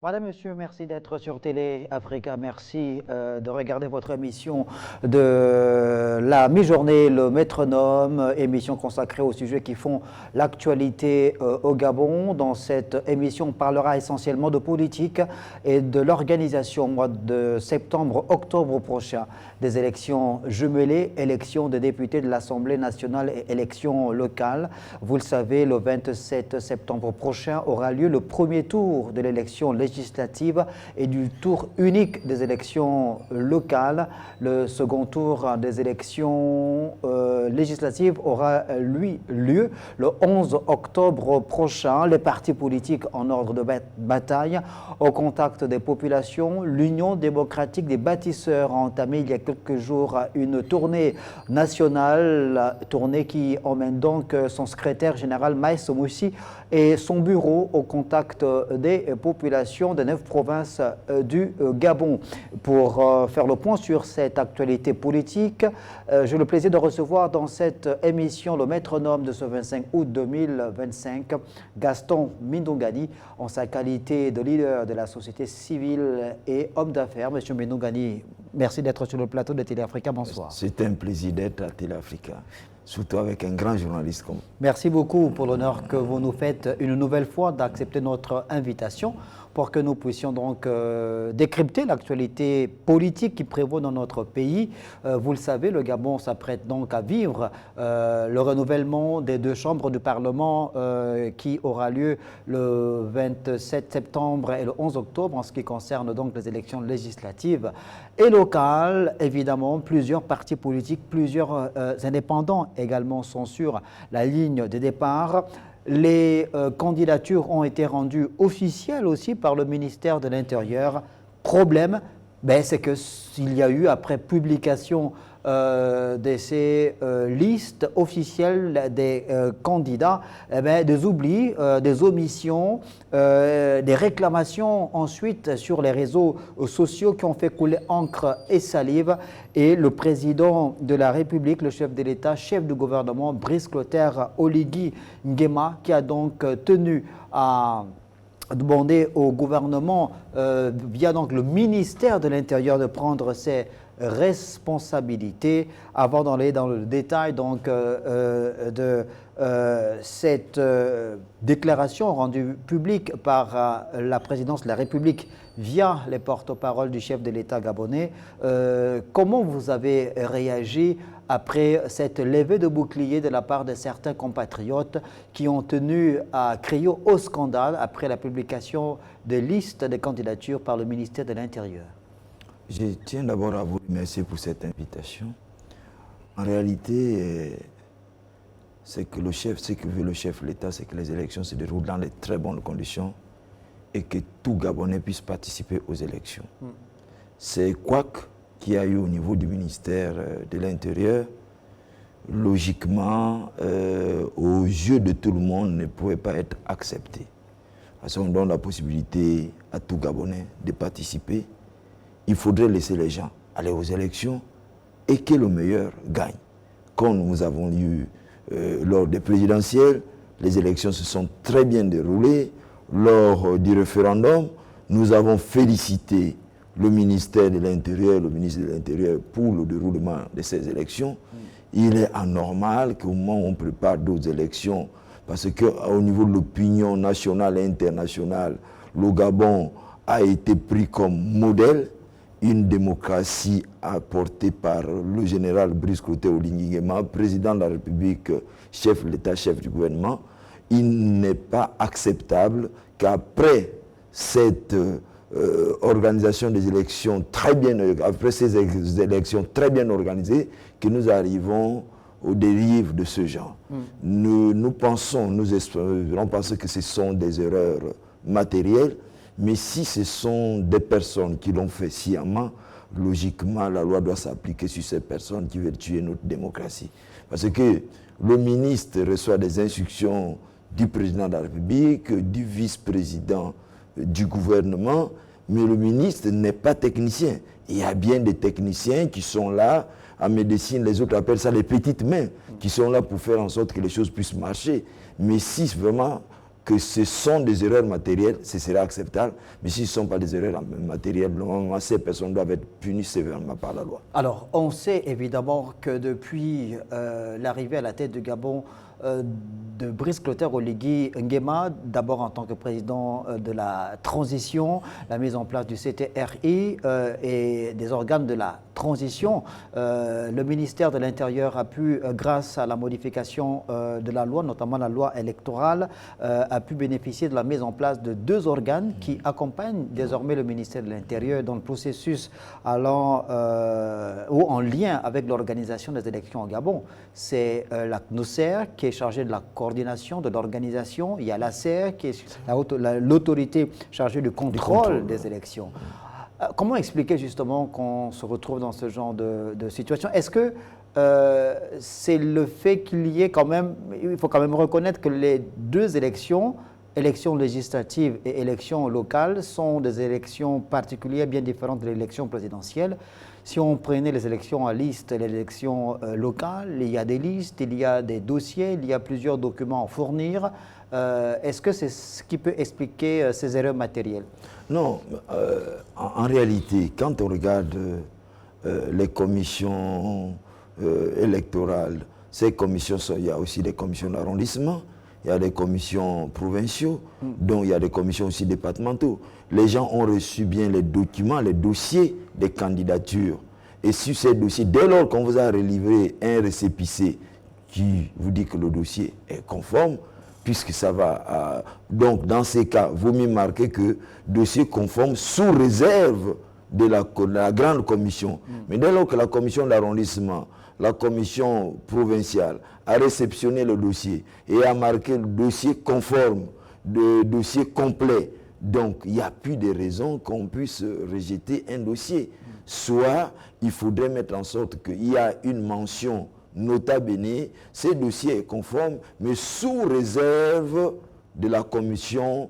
Madame, Monsieur, merci d'être sur Télé Africa. Merci de regarder votre émission de la mi-journée, le métronome, émission consacrée aux sujets qui font l'actualité au Gabon. Dans cette émission, on parlera essentiellement de politique et de l'organisation au mois de septembre-octobre prochain des élections jumelées, élections des députés de l'Assemblée nationale et élections locales. Vous le savez, le 27 septembre prochain aura lieu le premier tour de l'élection législative et du tour unique des élections locales. Le second tour des élections législatives aura, lui, lieu le 11 octobre prochain. Les partis politiques en ordre de bataille au contact des populations. L'Union démocratique des bâtisseurs a entamé il y a quelques jours une tournée nationale, tournée qui emmène donc son secrétaire général Maïs Moussi et son bureau au contact des populations des 9 provinces du Gabon. Pour faire le point sur cette actualité politique, j'ai le plaisir de recevoir dans cette émission le métronome de ce 25 août 2025, Gaston Mindoungani, en sa qualité de leader de la société civile et homme d'affaires. Monsieur Mindoungani, merci d'être sur le plateau de Télé Africa. Bonsoir. C'est un plaisir d'être à Télé Africa, surtout avec un grand journaliste comme vous. Merci beaucoup pour l'honneur que vous nous faites une nouvelle fois d'accepter notre invitation pour que nous puissions donc décrypter l'actualité politique qui prévaut dans notre pays. Vous le savez, le Gabon s'apprête donc à vivre le renouvellement des 2 chambres du Parlement qui aura lieu le 27 septembre et le 11 octobre en ce qui concerne donc les élections législatives et locales. Évidemment, plusieurs partis politiques, plusieurs indépendants également sont sur la ligne de départ. Les candidatures ont été rendues officielles aussi par le ministère de l'Intérieur. Problème, c'est que s'il y a eu, après publication de ces listes officielles des candidats, des oublis, des omissions, des réclamations ensuite sur les réseaux sociaux qui ont fait couler encre et salive. Et le président de la République, le chef de l'État, chef du gouvernement, Brice Clotaire Oligui Nguema, qui a donc tenu à demander au gouvernement, via donc le ministère de l'Intérieur, de prendre ses responsabilités. Avant d'aller dans le détail donc, de cette déclaration rendue publique par la présidence de la République via les porte-paroles du chef de l'État gabonais, comment vous avez réagi après cette levée de bouclier de la part de certains compatriotes qui ont tenu à crier au scandale après la publication des listes de candidatures par le ministère de l'Intérieur? Je tiens d'abord à vous remercier pour cette invitation. En réalité, ce que veut le chef de l'État, c'est que les élections se déroulent dans de très bonnes conditions et que tout Gabonais puisse participer aux élections. C'est quoi qu'il y a eu au niveau du ministère de l'Intérieur, logiquement, aux yeux de tout le monde, ne pouvait pas être accepté. Parce qu'on donne la possibilité à tout Gabonais de participer. Il faudrait laisser les gens aller aux élections et que le meilleur gagne. Comme nous avons eu lors des présidentielles, les élections se sont très bien déroulées. Lors du référendum, nous avons félicité le ministère de l'Intérieur, le ministre de l'Intérieur pour le déroulement de ces élections. Il est anormal qu'au moment où on prépare d'autres élections, parce qu'au niveau de l'opinion nationale et internationale, le Gabon a été pris comme modèle, une démocratie apportée par le général Brice Clotaire Oligui Nguema, président de la République, chef de l'État, chef du gouvernement. Il n'est pas acceptable qu'après cette organisation des élections après ces élections très bien organisées, que nous arrivons aux dérives de ce genre. Nous pensons que ce sont des erreurs matérielles, mais si ce sont des personnes qui l'ont fait sciemment, logiquement, la loi doit s'appliquer sur ces personnes qui veulent tuer notre démocratie. Parce que le ministre reçoit des instructions du président de la République, du vice-président du gouvernement, mais le ministre n'est pas technicien. Il y a bien des techniciens qui sont là, en médecine, les autres appellent ça les petites mains, qui sont là pour faire en sorte que les choses puissent marcher. Mais si vraiment que ce sont des erreurs matérielles, ce serait acceptable. Mais si ce ne sont pas des erreurs matérielles, ces personnes doivent être punies sévèrement par la loi. Alors, on sait évidemment que depuis l'arrivée à la tête du Gabon de Brice Clotaire Oligui Nguema, d'abord en tant que président de la transition, la mise en place du CTRI et des organes de la transition, le ministère de l'Intérieur a pu, grâce à la modification de la loi, notamment la loi électorale, a pu bénéficier de la mise en place de 2 organes qui accompagnent désormais le ministère de l'Intérieur dans le processus allant ou en lien avec l'organisation des élections au Gabon. C'est la CNOSER qui est chargée de la coordination, de l'organisation. Il y a l'ACER qui est l'autorité chargée du contrôle des élections. Comment expliquer justement qu'on se retrouve dans ce genre de situation? Est-ce que c'est le fait qu'il y ait quand même, il faut quand même reconnaître que les 2 élections, élections législatives et élections locales, sont des élections particulières bien différentes de l'élection présidentielle. Si on prenait les élections à liste, les élections locales, il y a des listes, il y a des dossiers, il y a plusieurs documents à fournir. Est-ce que c'est ce qui peut expliquer ces erreurs matérielles? Non, en réalité, quand on regarde les commissions électorales, ces commissions, il y a aussi des commissions d'arrondissement, il y a des commissions provinciaux, donc il y a des commissions aussi départementaux. Les gens ont reçu bien les documents, les dossiers des candidatures. Et sur ces dossiers, dès lors qu'on vous a relivré un récépissé qui vous dit que le dossier est conforme, puisque ça va... donc, dans ces cas, vaut mieux marquer que dossier conforme sous réserve de la grande commission. Mais dès lors que la commission d'arrondissement, la commission provinciale a réceptionné le dossier et a marqué le dossier conforme, le dossier complet, donc il n'y a plus de raison qu'on puisse rejeter un dossier. Soit il faudrait mettre en sorte qu'il y a une mention nota bene, ce dossier est conforme, mais sous réserve de la commission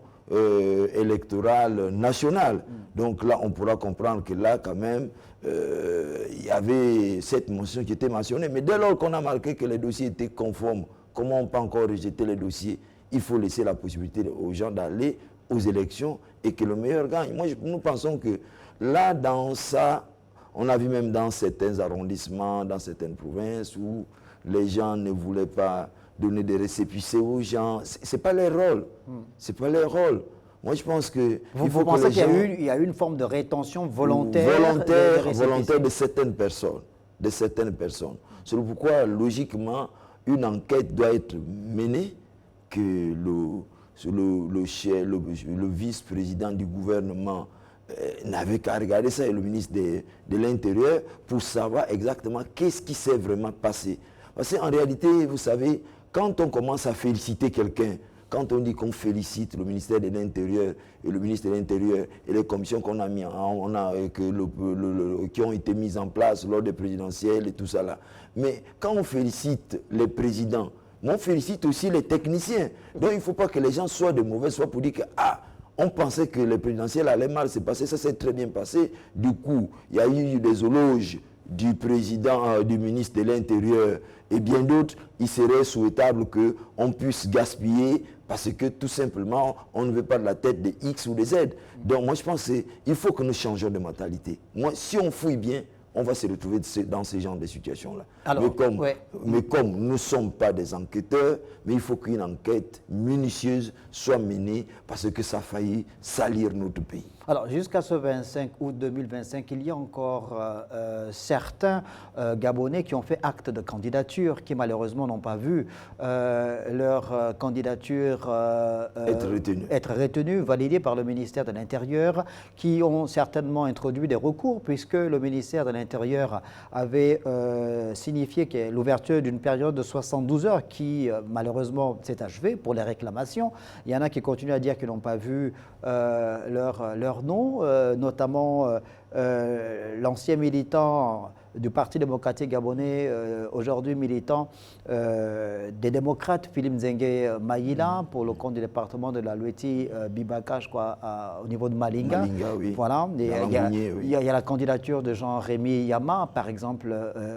électorale nationale. Donc là, on pourra comprendre que là, quand même, il y avait cette mention qui était mentionnée. Mais dès lors qu'on a marqué que les dossiers étaient conformes, comment on peut encore rejeter les dossiers? Il faut laisser la possibilité aux gens d'aller aux élections et que le meilleur gagne. Nous pensons que là, dans ça, on a vu même dans certains arrondissements, dans certaines provinces où les gens ne voulaient pas donner des récépissés aux gens. Ce n'est pas leur rôle. C'est pas leur rôle. Moi, je pense que... Vous pensez qu'il y a eu une forme de rétention volontaire volontaire de certaines personnes. De certaines personnes. C'est pourquoi, logiquement, une enquête doit être menée, que le vice-président du gouvernement n'avait qu'à regarder ça, et le ministre de l'Intérieur, pour savoir exactement qu'est-ce qui s'est vraiment passé. Parce qu'en réalité, vous savez, quand on commence à féliciter quelqu'un, quand on dit qu'on félicite le ministère de l'Intérieur et le ministre de l'Intérieur et les commissions qu'on a mis, qui ont été mises en place lors des présidentielles et tout ça là. Mais quand on félicite les présidents, on félicite aussi les techniciens. Donc il ne faut pas que les gens soient de mauvaise foi pour dire que on pensait que les présidentielles allaient mal se passer, ça s'est très bien passé. Du coup, il y a eu des éloges du président, du ministre de l'Intérieur et bien d'autres. Il serait souhaitable qu'on puisse gaspiller parce que tout simplement, on ne veut pas de la tête de X ou de Z. Donc moi je pense qu'il faut que nous changions de mentalité. Moi, si on fouille bien, on va se retrouver dans ce genre de situations-là. Mais comme nous ne sommes pas des enquêteurs, mais il faut qu'une enquête minutieuse soit menée parce que ça a failli salir notre pays. Alors, jusqu'à ce 25 août 2025, il y a encore certains Gabonais qui ont fait acte de candidature, qui malheureusement n'ont pas vu leur candidature être retenue, validée par le ministère de l'Intérieur, qui ont certainement introduit des recours, puisque le ministère de l'Intérieur avait signifié que l'ouverture d'une période de 72 heures qui malheureusement s'est achevée pour les réclamations. Il y en a qui continuent à dire qu'ils n'ont pas vu leur nom, notamment l'ancien militant du Parti démocratique gabonais, aujourd'hui militant des démocrates, Philippe Nzengue Maïla, pour le compte du département de la Lueti Bibaka, je crois, au niveau de Malinga. Malinga, oui. Voilà. Il y a la candidature de Jean-Rémy Yama, par exemple,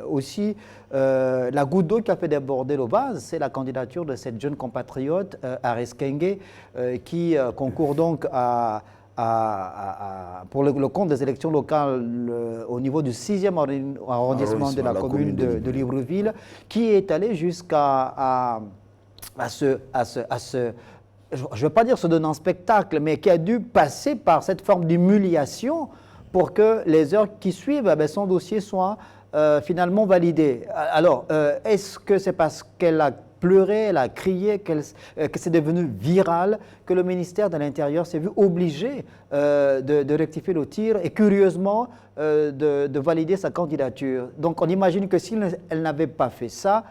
aussi. La goutte d'eau qui a fait déborder le vase, c'est la candidature de cette jeune compatriote, Ares Kenge, qui concourt donc pour le compte des élections locales au niveau du 6e arrondissement de la commune de Libreville, qui est allé jusqu'à je ne veux pas dire se donner un spectacle, mais qui a dû passer par cette forme d'humiliation pour que les heures qui suivent, son dossier soit finalement validé. Alors, est-ce que c'est parce qu'elle a pleuré, elle a crié, que c'est devenu viral, que le ministère de l'Intérieur s'est vu obligé de rectifier le tir et curieusement de valider sa candidature? Donc on imagine que si elle n'avait pas fait ça,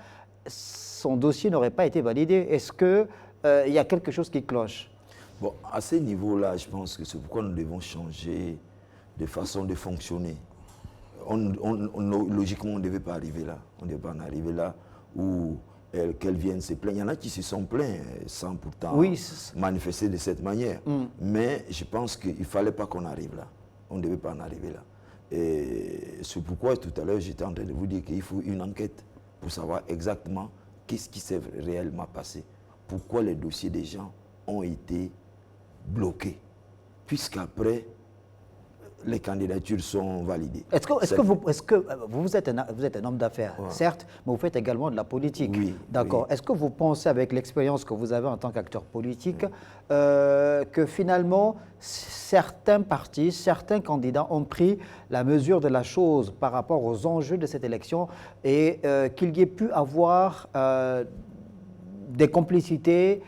son dossier n'aurait pas été validé. Est-ce qu'il y a quelque chose qui cloche? Bon, à ce niveau-là, je pense que c'est pourquoi nous devons changer de façon de fonctionner. Logiquement, on ne devait pas arriver là. On ne devait pas en arriver là où qu'elles viennent se plaindre. Il y en a qui se sont plaints sans pourtant manifester de cette manière. Mais je pense qu'il ne fallait pas qu'on arrive là. On ne devait pas en arriver là. Et c'est pourquoi tout à l'heure, j'étais en train de vous dire qu'il faut une enquête pour savoir exactement qu'est-ce qui s'est réellement passé. Pourquoi les dossiers des gens ont été bloqués. Puisqu'après, les candidatures sont validées. Est-ce que vous êtes un homme d'affaires, certes, mais vous faites également de la politique. Oui. D'accord. Oui. Est-ce que vous pensez, avec l'expérience que vous avez en tant qu'acteur politique, que finalement, certains partis, certains candidats ont pris la mesure de la chose par rapport aux enjeux de cette élection et qu'il y ait pu avoir des complicités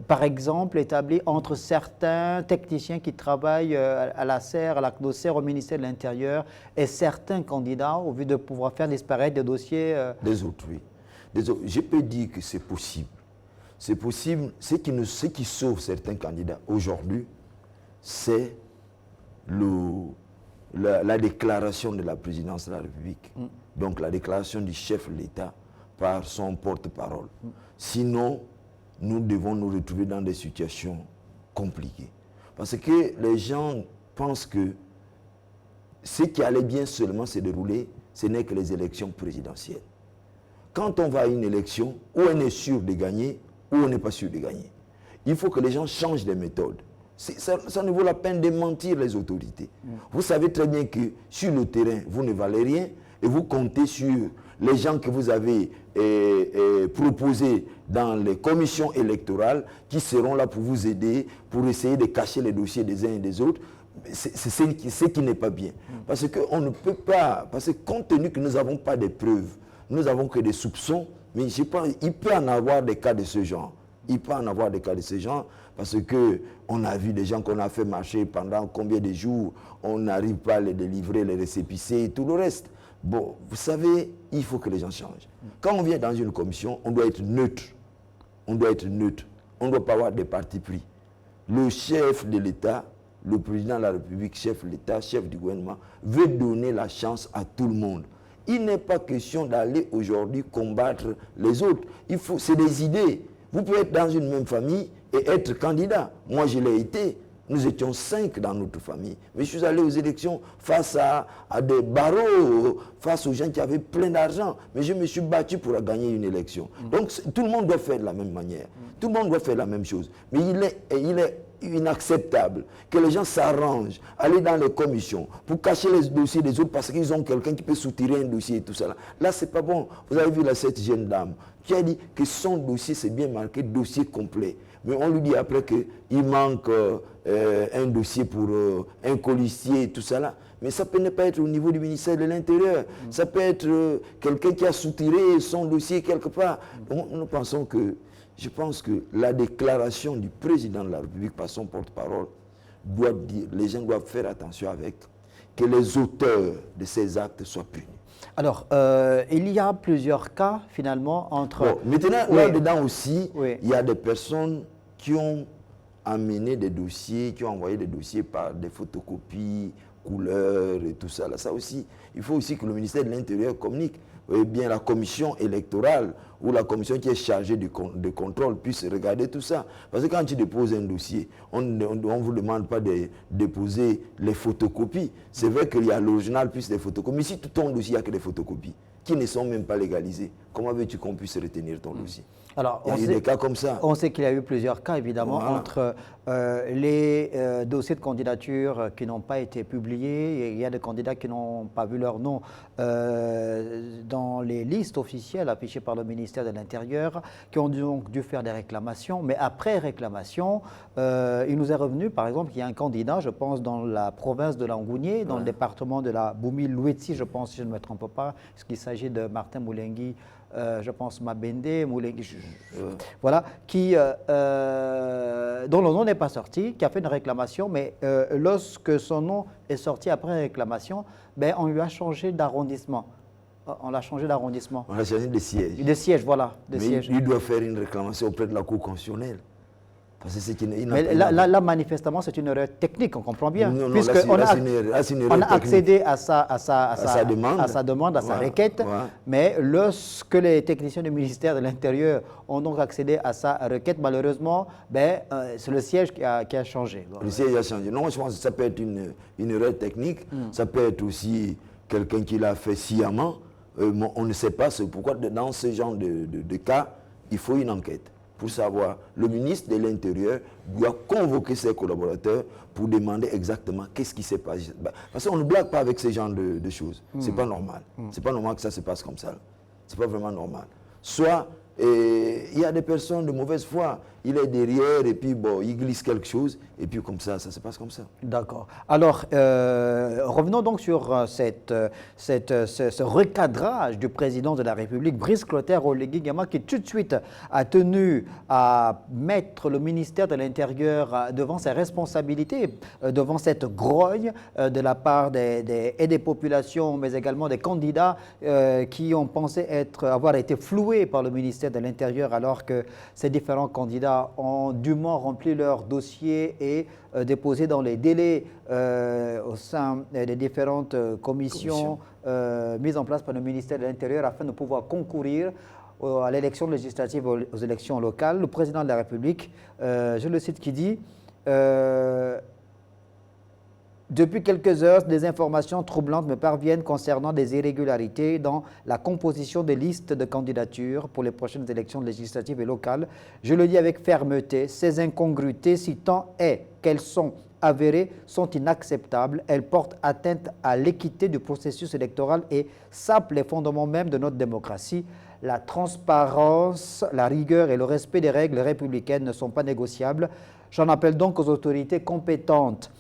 par exemple, établi entre certains techniciens qui travaillent à la SER, à la CNOSER, au ministère de l'Intérieur, et certains candidats, au vu de pouvoir faire disparaître des dossiers des autres, oui. Je peux dire que c'est possible. C'est possible. Ce qui sauve certains candidats aujourd'hui, c'est la déclaration de la présidence de la République. Donc la déclaration du chef de l'État par son porte-parole. Sinon, nous devons nous retrouver dans des situations compliquées. Parce que les gens pensent que ce qui allait bien seulement se dérouler, ce n'est que les élections présidentielles. Quand on va à une élection, où on est sûr de gagner, ou on n'est pas sûr de gagner. Il faut que les gens changent de méthode. Ça ne vaut la peine de mentir les autorités. Vous savez très bien que sur le terrain, vous ne valez rien et vous comptez sur les gens que vous avez proposés dans les commissions électorales qui seront là pour vous aider, pour essayer de cacher les dossiers des uns et des autres. C'est ce qui n'est pas bien. Parce qu'on ne peut pas, parce que compte tenu que nous n'avons pas de preuves, nous n'avons que des soupçons, mais je pense, il peut en avoir des cas de ce genre. Il peut en avoir des cas de ce genre parce qu'on a vu des gens qu'on a fait marcher pendant combien de jours, on n'arrive pas à les délivrer, les récépissés et tout le reste. Bon, vous savez, il faut que les gens changent. Quand on vient dans une commission, on doit être neutre. On doit être neutre. On ne doit pas avoir des partis pris. Le chef de l'État, le président de la République, chef de l'État, chef du gouvernement, veut donner la chance à tout le monde. Il n'est pas question d'aller aujourd'hui combattre les autres. C'est des idées. Vous pouvez être dans une même famille et être candidat. Moi, je l'ai été. Nous étions 5 dans notre famille. Mais je suis allé aux élections face à des barreaux, face aux gens qui avaient plein d'argent. Mais je me suis battu pour gagner une élection. Donc tout le monde doit faire de la même manière. Tout le monde doit faire la même chose. Mais il est inacceptable que les gens s'arrangent, aller dans les commissions pour cacher les dossiers des autres parce qu'ils ont quelqu'un qui peut soutirer un dossier et tout ça. Là, c'est pas bon. Vous avez vu là, cette jeune dame qui a dit que son dossier, c'est bien marqué, dossier complet. Mais on lui dit après qu'il manque un dossier pour un colistier et tout ça là. Mais ça peut ne pas être au niveau du ministère de l'Intérieur. Ça peut être quelqu'un qui a soutiré son dossier quelque part. Nous pensons que, je pense que la déclaration du président de la République par son porte-parole doit dire, les gens doivent faire attention avec, que les auteurs de ces actes soient punis. Alors, il y a plusieurs cas, finalement, entre... Bon, maintenant, là-dedans aussi, il y a des personnes qui ont amené des dossiers, qui ont envoyé des dossiers par des photocopies couleurs et tout ça. Là, ça aussi, il faut aussi que le ministère de l'Intérieur communique. Et bien la commission électorale ou la commission qui est chargée de contrôle puisse regarder tout ça. Parce que quand tu déposes un dossier, on ne vous demande pas de déposer les photocopies. C'est vrai qu'il y a l'original plus les photocopies. Mais si tout ton dossier, il n'y a que des photocopies qui ne sont même pas légalisées, comment veux-tu qu'on puisse retenir ton dossier? Alors, il y a eu des cas comme ça. On sait qu'il y a eu plusieurs cas, évidemment, entre les dossiers de candidature qui n'ont pas été publiés. Et il y a des candidats qui n'ont pas vu leur nom dans les listes officielles affichées par le ministère de l'Intérieur, qui ont donc dû faire des réclamations. Mais après réclamation, il nous est revenu, par exemple, qu'il y a un candidat, je pense, dans la province de Langounié, dans le département de la Boumi-Louetsi, je pense, si je ne me trompe pas, parce qu'il s'agit de Martin Moulengui, je pense Mabende, Moulengui, voilà, dont le nom n'est pas sorti, qui a fait une réclamation, mais lorsque son nom est sorti après réclamation, ben, on lui a changé d'arrondissement. On l'a changé d'arrondissement. On a changé de siège. De siège, voilà. De mais siège. Il doit faire une réclamation auprès de la Cour constitutionnelle. Parce que c'est mais là, manifestement, c'est une erreur technique, on comprend bien. Non, Puisqu'on a accédé à sa demande, à sa requête, mais lorsque les techniciens du ministère de l'Intérieur ont donc accédé à sa requête, malheureusement, ben, c'est le siège qui a changé. Le siège a changé. Non, je pense que ça peut être une erreur technique, ça peut être aussi quelqu'un qui l'a fait sciemment. On ne sait pas, c'est pourquoi dans ce genre de cas, il faut une enquête. Pour savoir, le ministre de l'Intérieur doit convoquer ses collaborateurs pour demander exactement qu'est-ce qui s'est passé. Parce qu'on ne blague pas avec ce genre de choses. C'est pas normal. C'est pas normal que ça se passe comme ça. C'est pas vraiment normal. Soit il y a des personnes de mauvaise foi, il est derrière et puis bon, il glisse quelque chose et puis comme ça se passe comme ça. D'accord. Alors, revenons donc sur ce recadrage du président de la République, Brice Clotaire Oligui Nguema, qui tout de suite a tenu à mettre le ministère de l'Intérieur devant ses responsabilités, devant cette grogne de la part des populations, mais également des candidats qui ont pensé avoir été floués par le ministère de l'Intérieur, alors que ces différents candidats ont dûment rempli leur dossier et déposé dans les délais au sein des différentes commissions mises en place par le ministère de l'Intérieur afin de pouvoir concourir à l'élection législative, aux élections locales. Le président de la République, je le cite, qui dit depuis quelques heures, des informations troublantes me parviennent concernant des irrégularités dans la composition des listes de candidatures pour les prochaines élections législatives et locales. Je le dis avec fermeté, ces incongruités, si tant est qu'elles sont avérées, sont inacceptables. Elles portent atteinte à l'équité du processus électoral et sapent les fondements même de notre démocratie. La transparence, la rigueur et le respect des règles républicaines ne sont pas négociables. J'en appelle donc aux autorités compétentes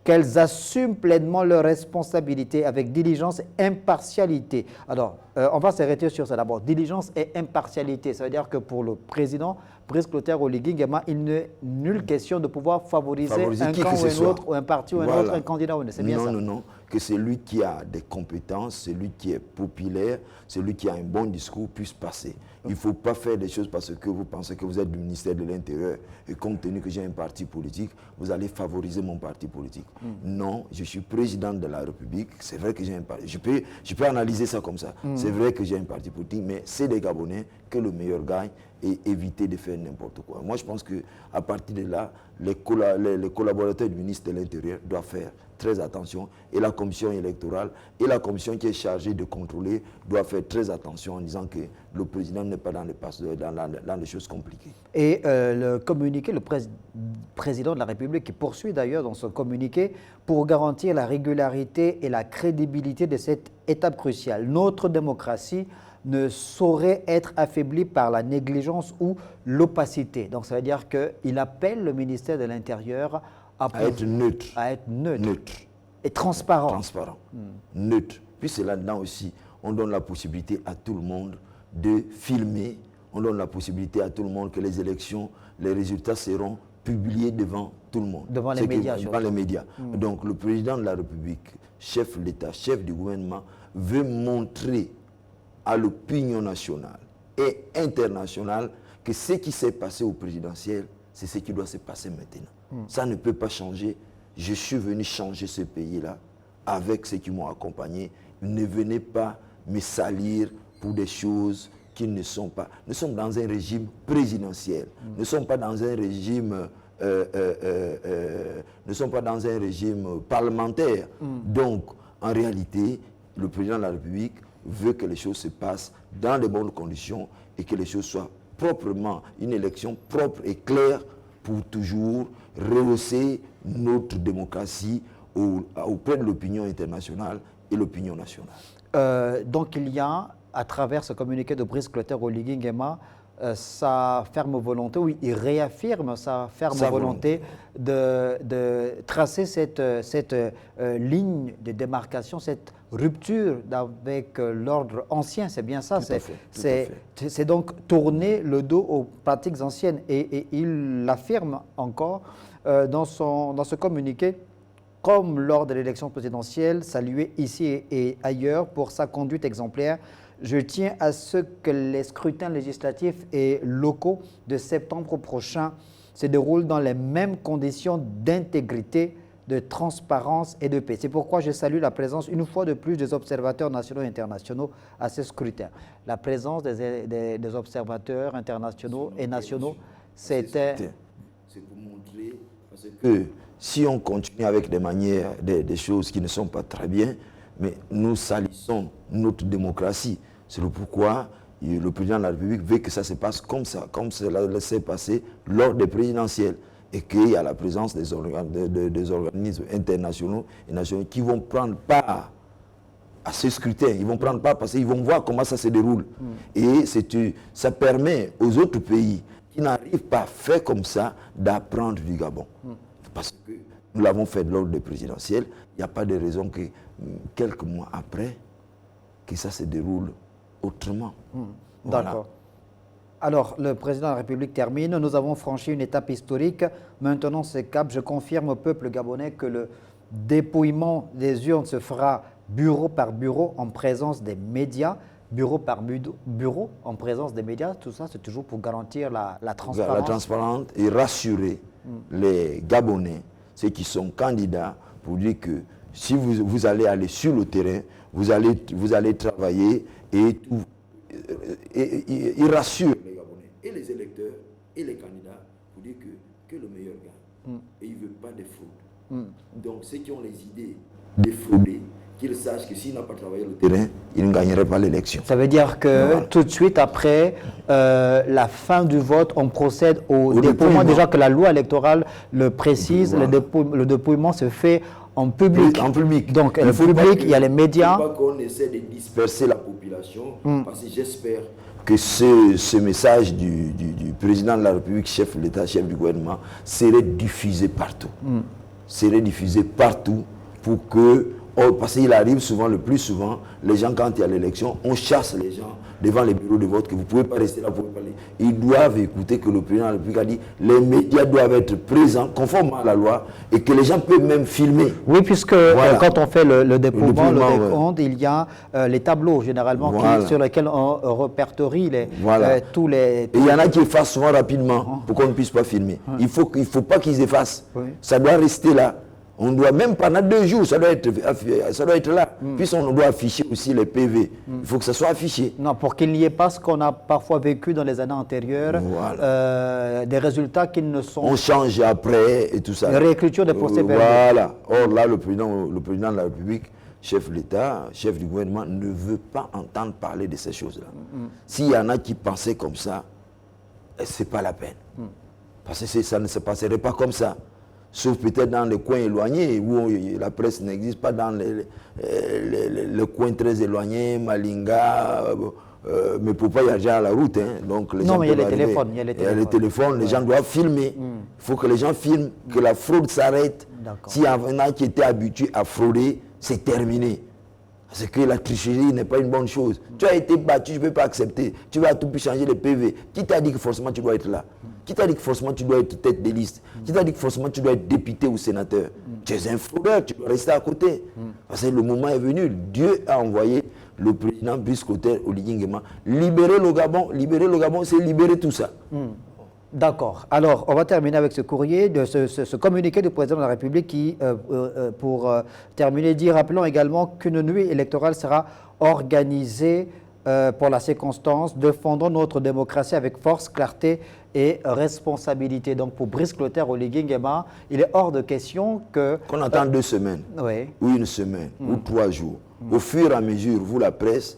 qu'elles assument pleinement leurs responsabilités avec diligence et impartialité. Alors, on va s'arrêter sur ça d'abord. Diligence et impartialité, ça veut dire que pour le président Brice Clotaire Oligui Nguema, il n'est nulle question de pouvoir favoriser un camp ou un autre, ou un parti ou un autre, un candidat ou un autre. C'est bien ça? Non. Que celui qui a des compétences, celui qui est populaire, celui qui a un bon discours puisse passer. Il ne faut pas faire des choses parce que vous pensez que vous êtes du ministère de l'Intérieur et compte tenu que j'ai un parti politique, vous allez favoriser mon parti politique. Non, je suis président de la République. C'est vrai que j'ai un parti. Je peux analyser ça comme ça. C'est vrai que j'ai un parti politique, mais c'est des Gabonais que le meilleur gagne et éviter de faire n'importe quoi. Moi, je pense qu'à partir de là, les collaborateurs du ministre de l'Intérieur doivent faire très attention et la commission électorale et la commission qui est chargée de contrôler doivent faire très attention en disant que le président n'est pas dans les choses compliquées. Et le communiqué, le président de la République qui poursuit d'ailleurs dans son communiqué pour garantir la régularité et la crédibilité de cette étape cruciale. Notre démocratie ne saurait être affaiblie par la négligence ou l'opacité. Donc ça veut dire qu'il appelle le ministère de l'Intérieur à être neutre. À être neutre. Et transparent. Transparent. Neutre. Puis c'est là-dedans aussi, on donne la possibilité à tout le monde de filmer, on donne la possibilité à tout le monde que les élections, les résultats seront publiés devant tout le monde. Devant les médias. Devant les médias. Donc le président de la République, chef de l'État, chef du gouvernement, veut montrer à l'opinion nationale et internationale que ce qui s'est passé au présidentiel, c'est ce qui doit se passer maintenant. Ça ne peut pas changer je suis venu changer ce pays-là avec ceux qui m'ont accompagné. Ne venez pas me salir pour des choses qui ne sont pas. Nous sommes dans un régime présidentiel. Nous ne sommes pas dans un régime ne sommes pas dans un régime parlementaire. Donc, en réalité, le président de la République veut que les choses se passent dans de bonnes conditions et que les choses soient proprement, une élection propre et claire pour toujours rehausser notre démocratie auprès de l'opinion internationale et l'opinion nationale. Donc, il y a, à travers ce communiqué de Brice Clotaire Oligui Nguema, sa ferme volonté, oui, il réaffirme sa ferme volonté de tracer cette ligne de démarcation, cette rupture avec l'ordre ancien, c'est bien ça. C'est donc tourner le dos aux pratiques anciennes. Et il l'affirme encore dans ce communiqué, comme lors de l'élection présidentielle, salué ici et ailleurs pour sa conduite exemplaire. Je tiens à ce que les scrutins législatifs et locaux de septembre prochain se déroulent dans les mêmes conditions d'intégrité, de transparence et de paix. C'est pourquoi je salue la présence une fois de plus des observateurs nationaux et internationaux à ce scrutin. La présence des observateurs internationaux et nationaux, c'était... C'est pour montrer que si on continue avec des manières, des choses qui ne sont pas très bien, mais nous salissons notre démocratie. C'est le pourquoi le président de la République veut que ça se passe comme ça, comme cela s'est passé lors des présidentielles. Et qu'il y a la présence des organismes internationaux et nationaux qui vont prendre part à ce scrutin. Ils vont prendre part parce qu'ils vont voir comment ça se déroule. Et ça permet aux autres pays qui n'arrivent pas à faire comme ça d'apprendre du Gabon. Parce que nous l'avons fait lors des présidentielles. Il n'y a pas de raison que quelques mois après, que ça se déroule autrement. Voilà. D'accord. Alors, le président de la République termine. Nous avons franchi une étape historique. Maintenant, ce cap, je confirme au peuple gabonais que le dépouillement des urnes se fera bureau par bureau en présence des médias. Bureau par bureau en présence des médias. Tout ça, c'est toujours pour garantir la transparence. La transparence et rassurer les Gabonais, ceux qui sont candidats, pour dire que si vous allez aller sur le terrain, vous allez travailler et tout. Et il rassure les Gabonais et les électeurs et les candidats pour dire que le meilleur gagne. Et il ne veut pas de fraude. Donc ceux qui ont les idées de frauder, qu'ils sachent que s'ils n'ont pas travaillé le terrain, ils ne gagneraient pas l'élection. Ça veut dire que tout de suite après la fin du vote, on procède au dépouillement. Déjà que la loi électorale le précise, le dépouillement se fait en public. En public. Donc, le public, il y a les médias. Il ne faut pas qu'on essaie de disperser la population, parce que j'espère que ce message du président de la République, chef de l'État, chef du gouvernement, serait diffusé partout. Serait diffusé partout pour que, parce qu'il arrive souvent, le plus souvent, les gens, quand il y a l'élection, on chasse les gens devant les bureaux de vote, que vous ne pouvez pas rester là pour parler. Ils doivent écouter que le président de la République a dit les médias doivent être présents conformément à la loi et que les gens peuvent même filmer. Oui, puisque quand on fait le dépouillement, le décompte, il y a les tableaux généralement sur lesquels on répertorie tous les... Et il y en a qui effacent souvent rapidement pour qu'on ne puisse pas filmer. Il ne faut pas qu'ils effacent. Ça doit rester là. On doit, même pendant 2 jours, ça doit être là. Puisqu'on doit afficher aussi les PV. Il faut que ça soit affiché. Non, pour qu'il n'y ait pas ce qu'on a parfois vécu dans les années antérieures, des résultats qui ne sont... On change après et tout ça. La réécriture des procès-verbaux. Voilà. Or là, le président de la République, chef de l'État, chef du gouvernement, ne veut pas entendre parler de ces choses-là. S'il y en a qui pensaient comme ça, ce n'est pas la peine. Parce que ça ne se passerait pas comme ça. Sauf peut-être dans les coins éloignés, où la presse n'existe pas, dans les coins très éloignés, Malinga, mais pour pas y aller à la route. Donc les gens mais il y a les téléphones. Il y a les téléphones, les gens doivent filmer. Il faut que les gens filment, que la fraude s'arrête. S'il y en a qui étaient habitués à frauder, c'est terminé. Parce que la tricherie n'est pas une bonne chose. Tu as été battu, je ne peux pas accepter. Tu vas tout changer les PV. Qui t'a dit que forcément tu dois être là? Qui t'a dit que forcément tu dois être tête de liste? Qui t'a dit que forcément tu dois être député ou sénateur? Tu es un fraudeur, tu dois rester à côté. Parce que le moment est venu. Dieu a envoyé le président Brice Clotaire Oligui Nguema libérer le Gabon, c'est libérer tout ça. D'accord. Alors, on va terminer avec ce courrier, ce communiqué du président de la République qui, pour terminer, dit, rappelons également qu'une nuit électorale sera organisée pour la circonstance, défendons notre démocratie avec force, clarté et responsabilité. Donc, pour Brice Clotaire Oligui Nguema, il est hors de question que... Qu'on attend 2 semaines, oui. ou 1 semaine, ou 3 jours. Au fur et à mesure, vous, la presse,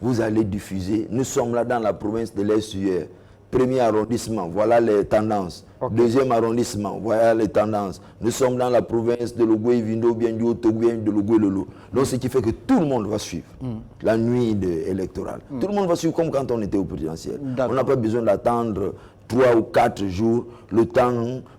vous allez diffuser. Nous sommes là dans la province de l'Est-Uer. Premier arrondissement, voilà les tendances. Okay. Deuxième arrondissement, voilà les tendances. Nous sommes dans la province de Logoué, Vindo, Biendio, Togoué, de Logoué, Lolo. Donc, ce qui fait que tout le monde va suivre la nuit électorale. Tout le monde va suivre comme quand on était au présidentiel. On n'a pas besoin d'attendre 3 ou 4 jours, le temps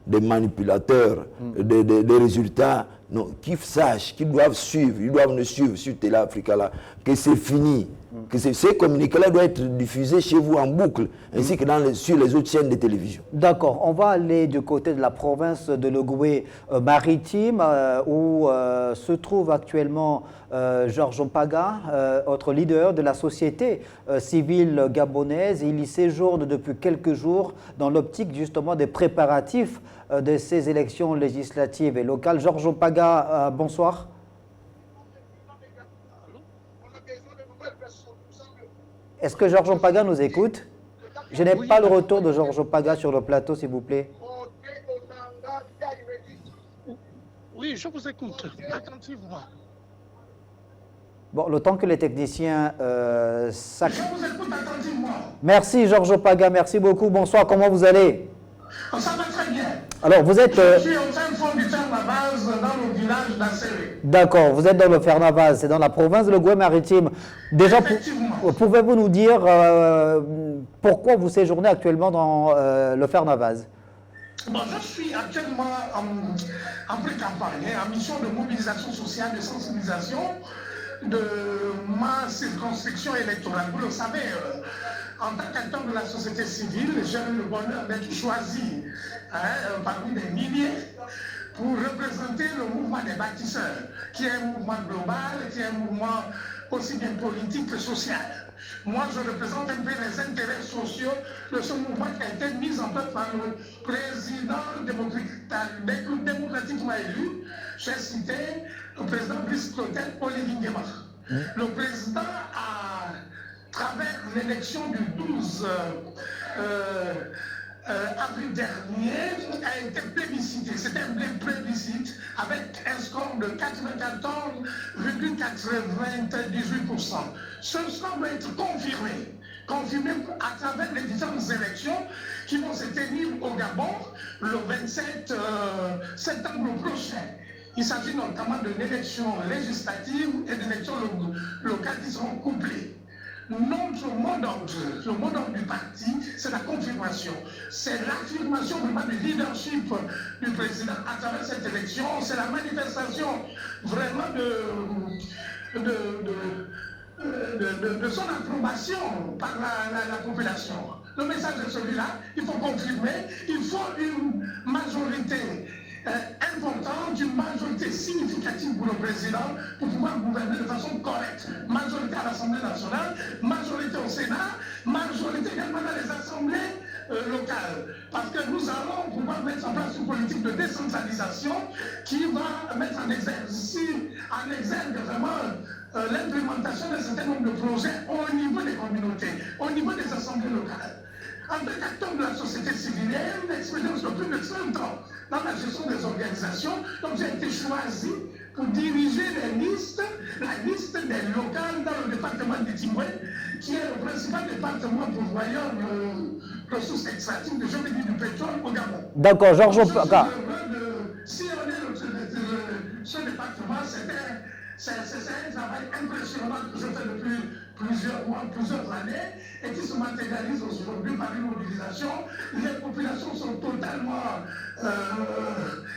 des manipulateurs, des résultats. Non, qu'ils sachent, qu'ils doivent suivre, ils doivent nous suivre sur Télé Africa là, que c'est fini, que ces communiqués-là doivent être diffusés chez vous en boucle, ainsi que sur les autres chaînes de télévision. D'accord, on va aller du côté de la province de Logoué maritime, où se trouve actuellement Georges Mpaga, autre leader de la société civile gabonaise. Il y séjourne depuis quelques jours dans l'optique justement des préparatifs de ces élections législatives et locales. Georges Mpaga, bonsoir. Est-ce que Georges Mpaga nous écoute? Je n'ai pas le retour de Georges Mpaga sur le plateau, s'il vous plaît. Oui, je vous écoute attentivement. Bon, le temps que les techniciens... Je vous écoute attentivement. Merci Georges Mpaga, merci beaucoup. Bonsoir, comment vous allez? Ça va très bien. Alors, vous êtes... Je suis au fin fond du Fernavaz, dans le village d'Asséré. D'accord, vous êtes dans le Fernavaz, c'est dans la province de Logoué maritime. Déjà, pouvez-vous nous dire pourquoi vous séjournez actuellement dans le Fernavaz? Bon, je suis actuellement en pré-campagne, en mission de mobilisation sociale, de sensibilisation de ma circonscription électorale. Vous le savez, en tant qu'acteur de la société civile, j'ai eu le bonheur d'être choisi parmi des milliers pour représenter le mouvement des bâtisseurs, qui est un mouvement global, qui est un mouvement aussi bien politique que social. Moi, je représente un peu les intérêts sociaux de ce mouvement qui a été mis en place par le président démocratiquement élu. J'ai cité le président Brice Clotaire Oligui Nguema. Le président, à travers l'élection du 12 avril dernier, a été plébiscité. C'était un plébiscite avec un score de 94,98%. Ce score doit être confirmé à travers les différentes élections qui vont se tenir au Gabon le 27 septembre prochain. Il s'agit notamment d'une élection législative et d'élections locales qui seront couplées. Notre mot d'ordre, le mot d'ordre du parti, c'est la confirmation. C'est l'affirmation vraiment du leadership du président à travers cette élection. C'est la manifestation vraiment de son approbation par la population. Le message est celui-là, il faut confirmer, il faut une majorité importante, une majorité significative pour le président pour pouvoir gouverner de façon correcte. Majorité à l'Assemblée nationale, majorité au Sénat, majorité également dans les assemblées locales. Parce que nous allons pouvoir mettre en place une politique de décentralisation qui va mettre en exergue vraiment l'implémentation d'un certain nombre de projets au niveau des communautés, au niveau des assemblées locales. En tant qu'acteur de la société civile, il y a une expérience de plus de 30 ans dans la gestion des organisations. Donc j'ai été choisi pour diriger la liste des locales dans le département de Timoué, qui est le principal département pourvoyeur de ressources extractives de géologie du pétrole au Gabon. D'accord, Georges Mpaga. Si on est ce département, c'est un travail impressionnant que je fais depuis plusieurs mois, plusieurs années, et qui se matérialise aujourd'hui par une mobilisation. Les populations sont totalement... il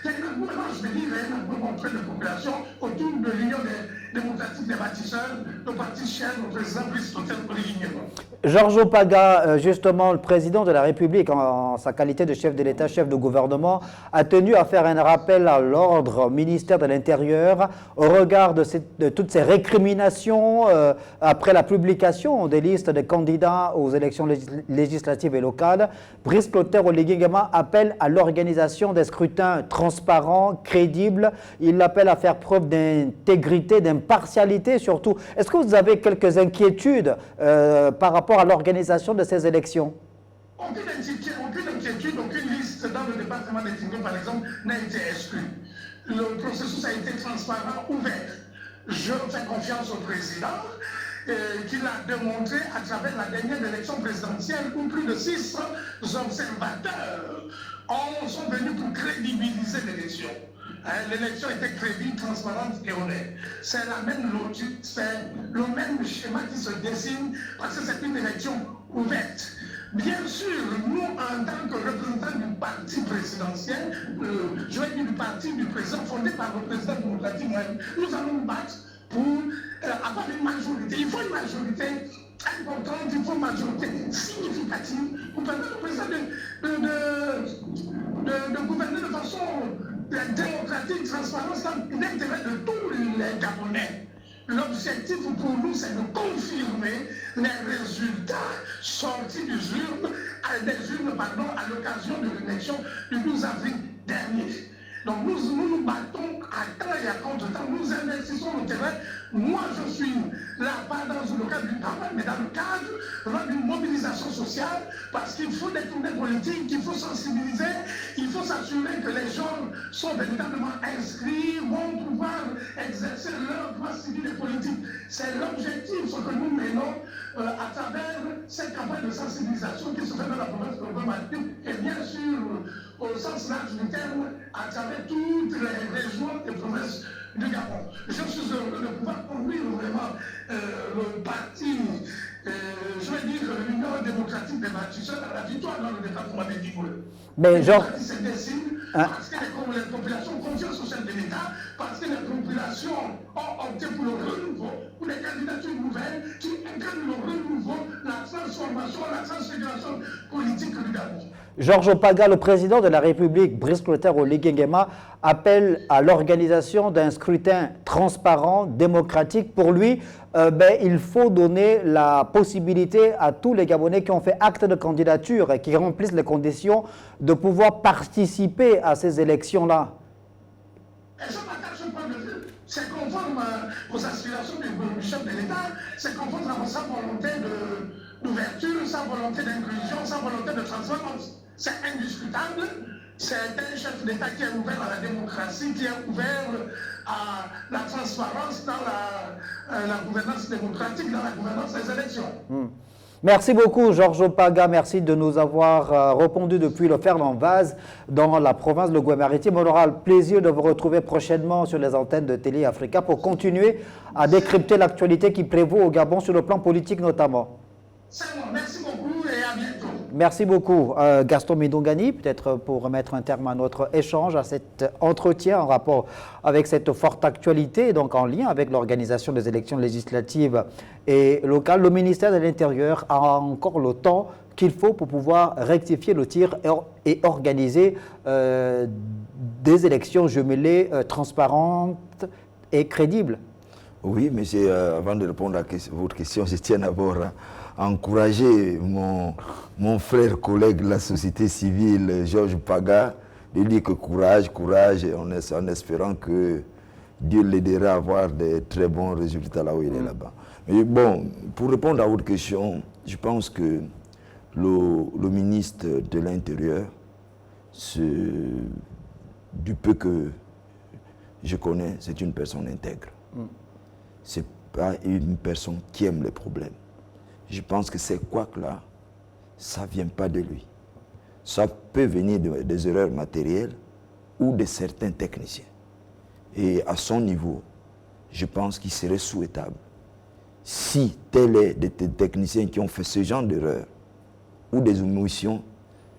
y a un engouement, je veux dire, un engouement auprès des populations autour de l'union des démocratique des bâtisseurs, le parti cher au président Brice Clotaire Oligui Nguema. Georges Opaga, justement, le président de la République, en sa qualité de chef de l'État, chef de gouvernement, a tenu à faire un rappel à l'ordre au ministère de l'Intérieur au regard de toutes ces récriminations après la publication des listes des candidats aux élections législatives et locales. Brice Clotaire Oligui Nguema appelle à l'organisation des scrutins transparents, crédibles. Il appelle à faire preuve d'intégrité, d'impartialité surtout. Est-ce que vous avez quelques inquiétudes par rapport à l'organisation de ces élections? Aucune inquiétude, aucune liste dans le département des Tingos, par exemple, n'a été exclue. Le processus a été transparent, ouvert. Je fais confiance au président qu'il a démontré à travers la dernière élection présidentielle où plus de 600 observateurs sont venus pour crédibiliser l'élection. L'élection était crédible, transparente et honnête. C'est la même logique, c'est le même schéma qui se dessine parce que c'est une élection ouverte. Bien sûr, nous, en tant que représentants du parti présidentiel, je vais dire du parti du président fondé par le président démocratique, nous allons nous battre pour avoir une majorité. Il faut une majorité importante, il faut une majorité significative pour permettre au président de gouverner de façon démocratique, transparente, dans l'intérêt de tous les Gabonais. L'objectif pour nous, c'est de confirmer les résultats sortis des urnes à l'occasion de l'élection du 12 avril dernier. Donc nous battons à temps et à contre-temps, nous investissons le terrain. Moi, je suis là, pas dans le cadre du travail, mais dans le cadre d'une mobilisation sociale, parce qu'il faut des tournées politiques, il faut sensibiliser, il faut s'assurer que les gens sont véritablement inscrits, vont pouvoir exercer leur droit civil et politique. C'est l'objectif, ce que nous menons à travers cette campagne de sensibilisation qui se fait dans la province de Guadeloupe et bien sûr, au sens large du terme, à travers toutes les régions et provinces du Gabon. Je suis heureux de pouvoir conduire vraiment le parti, je vais dire l'Union démocratique des bâtisseurs à la victoire dans le département des Tingos. Mais genre... Le parti se dessine parce que les populations ont confiance au chef de l'État, parce que les populations ont opté pour le renouveau, pour les candidatures nouvelles qui incarnent le renouveau, la transformation, la transfiguration politique du Gabon. Georges Opaga, le président de la République, Brice Clotaire Oligui Nguema, appelle à l'organisation d'un scrutin transparent, démocratique. Pour lui, il faut donner la possibilité à tous les Gabonais qui ont fait acte de candidature et qui remplissent les conditions de pouvoir participer à ces élections-là. Et je partage ce point de vue. C'est conforme aux aspirations du chef de l'État, c'est conforme à sa volonté d'ouverture, sa volonté d'inclusion, sa volonté de transformation. C'est indiscutable. C'est un chef d'État qui est ouvert à la démocratie, qui est ouvert à la transparence dans la gouvernance démocratique, dans la gouvernance des élections. Merci beaucoup, Georges Opaga. Merci de nous avoir répondu depuis le Fernand-Vaz dans la province de Guadeloupe-Maritime. On aura le plaisir de vous retrouver prochainement sur les antennes de Télé Africa pour continuer à décrypter l'actualité qui prévaut au Gabon sur le plan politique notamment. C'est bon. Merci beaucoup et à bientôt. Merci beaucoup. Gaston Midongani, peut-être pour remettre un terme à notre échange, à cet entretien en rapport avec cette forte actualité, donc en lien avec l'organisation des élections législatives et locales. Le ministère de l'Intérieur a encore le temps qu'il faut pour pouvoir rectifier le tir et organiser des élections jumelées, transparentes et crédibles. Oui, mais avant de répondre à votre question, je tiens d'abord à encourager mon frère, collègue de la société civile, Georges Opaga, de dire que courage, en espérant que Dieu l'aidera à avoir de très bons résultats là où il est là-bas. Mais bon, pour répondre à votre question, je pense que le ministre de l'Intérieur, du peu que je connais, c'est une personne intègre. Ce n'est pas une personne qui aime les problèmes. Je pense que ces couacs-là, ça ne vient pas de lui. Ça peut venir des erreurs matérielles ou de certains techniciens. Et à son niveau, je pense qu'il serait souhaitable, si tel est des techniciens qui ont fait ce genre d'erreurs ou des omissions,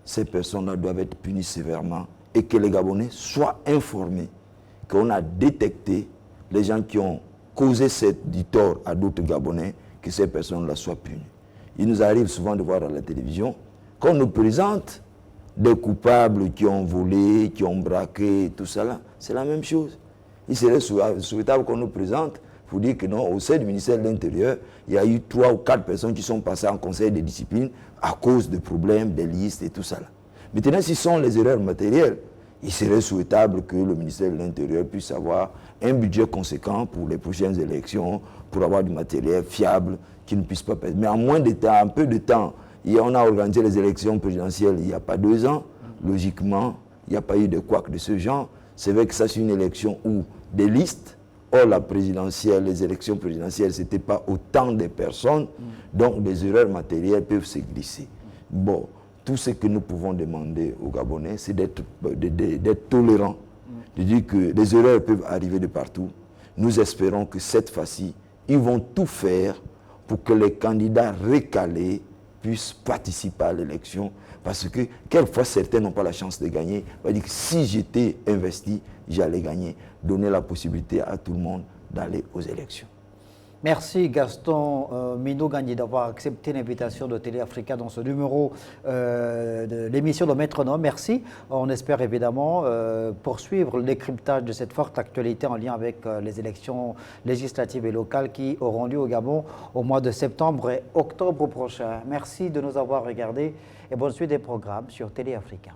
ces personnes-là doivent être punies sévèrement et que les Gabonais soient informés qu'on a détecté les gens qui ont causé du tort à d'autres Gabonais, que ces personnes-là soient punies. Il nous arrive souvent de voir à la télévision qu'on nous présente des coupables qui ont volé, qui ont braqué, tout ça là. C'est la même chose. Il serait souhaitable qu'on nous présente pour dire que non, au sein du ministère de l'Intérieur, il y a eu 3 ou 4 personnes qui sont passées en conseil de discipline à cause de problèmes, des listes et tout ça là. Maintenant, si ce sont les erreurs matérielles, il serait souhaitable que le ministère de l'Intérieur puisse avoir un budget conséquent pour les prochaines élections, pour avoir du matériel fiable qui ne puisse pas perdre. Mais en moins de temps, en peu de temps, on a organisé les élections présidentielles il n'y a pas 2 ans. Logiquement, il n'y a pas eu de couac de ce genre. C'est vrai que ça, c'est une élection où des listes, or la présidentielle, les élections présidentielles, ce n'était pas autant de personnes, donc des erreurs matérielles peuvent se glisser. Bon, tout ce que nous pouvons demander aux Gabonais, c'est d'être tolérants, de dire que les erreurs peuvent arriver de partout. Nous espérons que cette fois-ci, ils vont tout faire pour que les candidats recalés puissent participer à l'élection. Parce que quelquefois, certains n'ont pas la chance de gagner. On va dire que si j'étais investi, j'allais gagner. Donner la possibilité à tout le monde d'aller aux élections. Merci Gaston Minou Gagné d'avoir accepté l'invitation de Télé Africa dans ce numéro de l'émission de Métronome. Merci. On espère évidemment poursuivre le décryptage de cette forte actualité en lien avec les élections législatives et locales qui auront lieu au Gabon au mois de septembre et octobre prochain. Merci de nous avoir regardés et bonne suite des programmes sur Télé Africa.